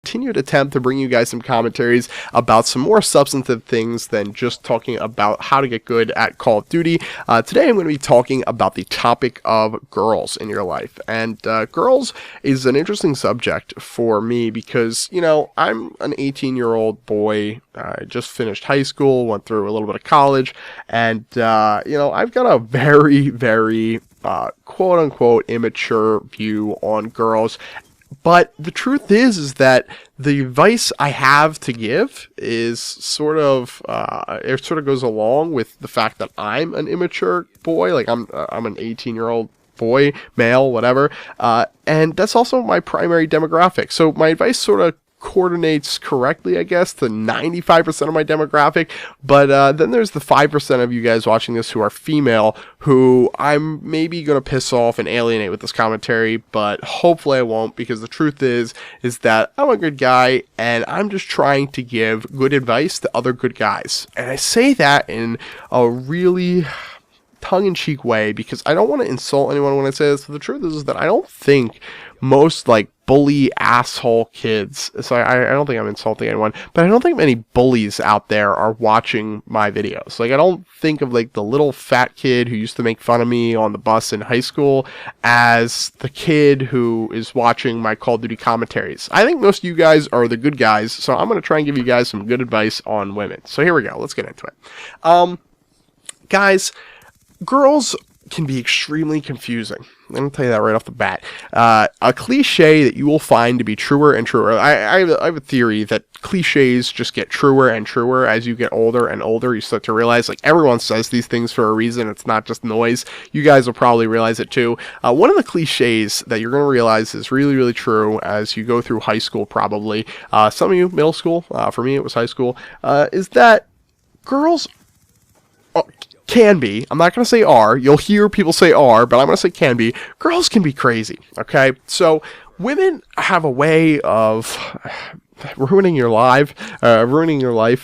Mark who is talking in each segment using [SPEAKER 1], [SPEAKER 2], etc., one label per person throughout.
[SPEAKER 1] continued attempt to bring you guys some commentaries about some more substantive things than just talking about how to get good at Call of Duty. Today I'm going to be talking about the topic of girls in your life. And girls is an interesting subject for me because, you know, I'm an 18-year-old boy. I just finished high school, went through a little bit of college, and, you know, I've got a very, very quote-unquote immature view on girls. But the truth is that the advice I have to give is sort of, it sort of goes along with the fact that I'm an immature boy. Like, I'm an 18-year-old boy, male, whatever. And that's also my primary demographic. So my advice sort of coordinates correctly, I guess, to 95% of my demographic, but then there's the 5% of you guys watching this who are female, who I'm maybe gonna piss off and alienate with this commentary, but hopefully I won't, because the truth is that I'm a good guy, and I'm just trying to give good advice to other good guys. And I say that in a really tongue-in-cheek way, because I don't want to insult anyone when I say this, but the truth is that I don't think most, like, bully asshole kids, so I don't think I'm insulting anyone, but I don't think many bullies out there are watching my videos. Like, I don't think of, like, the little fat kid who used to make fun of me on the bus in high school as the kid who is watching my Call of Duty commentaries. I think most of you guys are the good guys, so I'm going to try and give you guys some good advice on women. So here we go, let's get into it. Guys, girls can be extremely confusing. I'm going to tell you that right off the bat. A cliche that you will find to be truer and truer. I have a theory that cliches just get truer and truer as you get older and older. You start to realize, like, everyone says these things for a reason. It's not just noise. You guys will probably realize it too. One of the cliches that you're going to realize is really, really true as you go through high school, probably. Some of you, middle school. For me, it was high school. Is that girls can be, I'm not going to say are, you'll hear people say are, but I'm going to say can be, girls can be crazy, okay? So, women have a way of ruining your life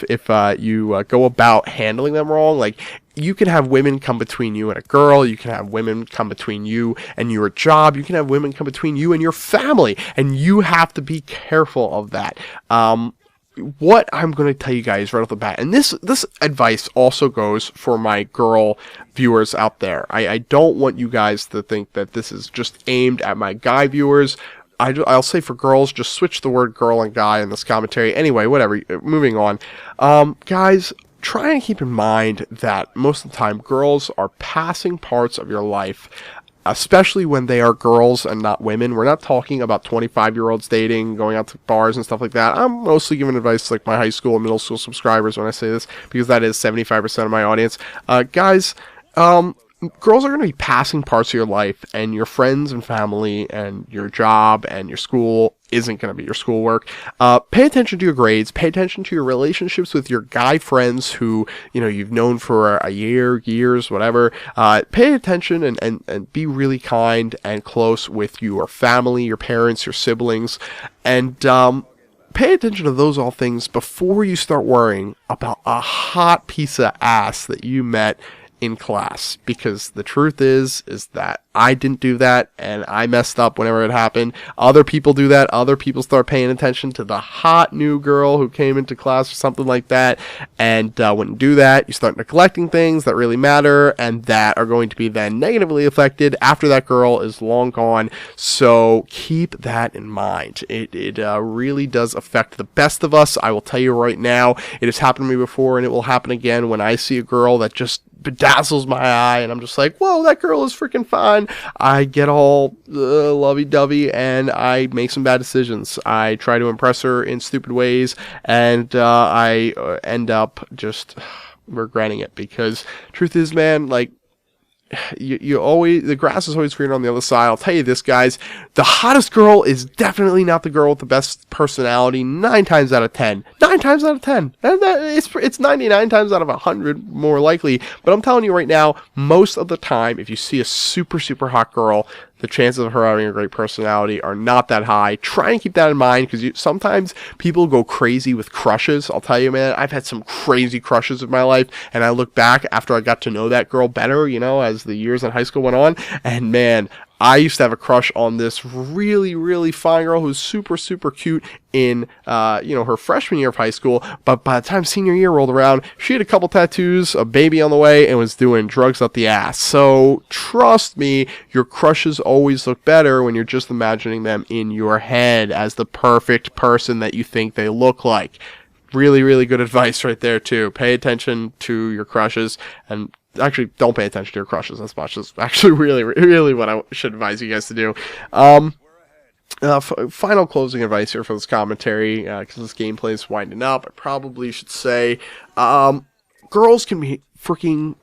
[SPEAKER 1] if you go about handling them wrong. Like, you can have women come between you and a girl, you can have women come between you and your job, you can have women come between you and your family, and you have to be careful of that. What I'm going to tell you guys right off the bat, and this advice also goes for my girl viewers out there. I don't want you guys to think that this is just aimed at my guy viewers. I'll say for girls, just switch the word girl and guy in this commentary. Anyway, whatever, moving on. Guys, try and keep in mind that most of the time, girls are passing parts of your life, especially when they are girls and not women. We're not talking about 25-year-olds dating, going out to bars and stuff like that. I'm mostly giving advice to, like, my high school and middle school subscribers when I say this, because that is 75% of my audience. Guys, girls are going to be passing parts of your life, and your friends and family and your job and your school isn't going to be your schoolwork. Pay attention to your grades. Pay attention to your relationships with your guy friends who, you know, you've known for a year, years, whatever. Pay attention and be really kind and close with your family, your parents, your siblings, and pay attention to those all things before you start worrying about a hot piece of ass that you met in class, because the truth is that I didn't do that, and I messed up whenever it happened. Other people do that. Other people start paying attention to the hot new girl who came into class or something like that, and when you do that, you start neglecting things that really matter, and that are going to be then negatively affected after that girl is long gone. So keep that in mind. It really does affect the best of us. I will tell you right now, it has happened to me before, and it will happen again when I see a girl that just bedazzles my eye, and I'm just like, whoa, that girl is freaking fine. I get all lovey-dovey, and I make some bad decisions. I try to impress her in stupid ways, and I end up just regretting it, because truth is, man, like, you always, the grass is always greener on the other side. I'll tell you this, guys, the hottest girl is definitely not the girl with the best personality 9 times out of 10. 9 times out of 10. It's 99 times out of 100 more likely. But I'm telling you right now, most of the time, if you see a super, super hot girl, the chances of her having a great personality are not that high. Try and keep that in mind, because sometimes people go crazy with crushes. I'll tell you, man, I've had some crazy crushes in my life, and I look back after I got to know that girl better, you know, as the years in high school went on, and man, I used to have a crush on this really, really fine girl who was super, super cute in, her freshman year of high school. But by the time senior year rolled around, she had a couple tattoos, a baby on the way, and was doing drugs up the ass. So trust me, your crushes always look better when you're just imagining them in your head as the perfect person that you think they look like. Really, really good advice right there too. Pay attention to your crushes, and actually don't pay attention to your crushes as much. As actually really, really what I should advise you guys to do. Final closing advice here for this commentary, because this gameplay is winding up. I probably should say, girls can be freaking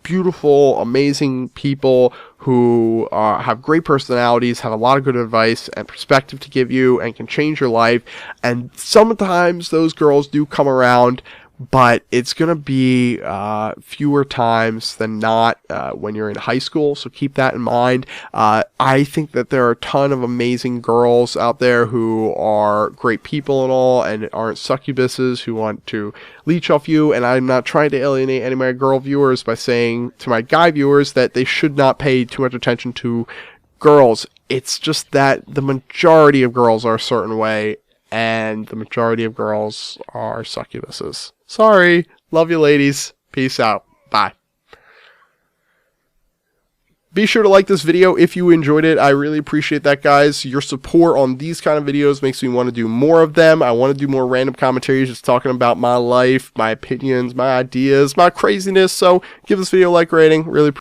[SPEAKER 1] beautiful, amazing people who have great personalities, have a lot of good advice and perspective to give you, and can change your life. And sometimes those girls do come around, but it's going to be fewer times than not when you're in high school, so keep that in mind. I think that there are a ton of amazing girls out there who are great people and all, and aren't succubuses who want to leech off you, and I'm not trying to alienate any of my girl viewers by saying to my guy viewers that they should not pay too much attention to girls. It's just that the majority of girls are a certain way, and the majority of girls are succubuses. Sorry. Love you, ladies. Peace out. Bye. Be sure to like this video if you enjoyed it. I really appreciate that, guys. Your support on these kind of videos makes me want to do more of them. I want to do more random commentaries just talking about my life, my opinions, my ideas, my craziness. So give this video a like rating. Really appreciate it.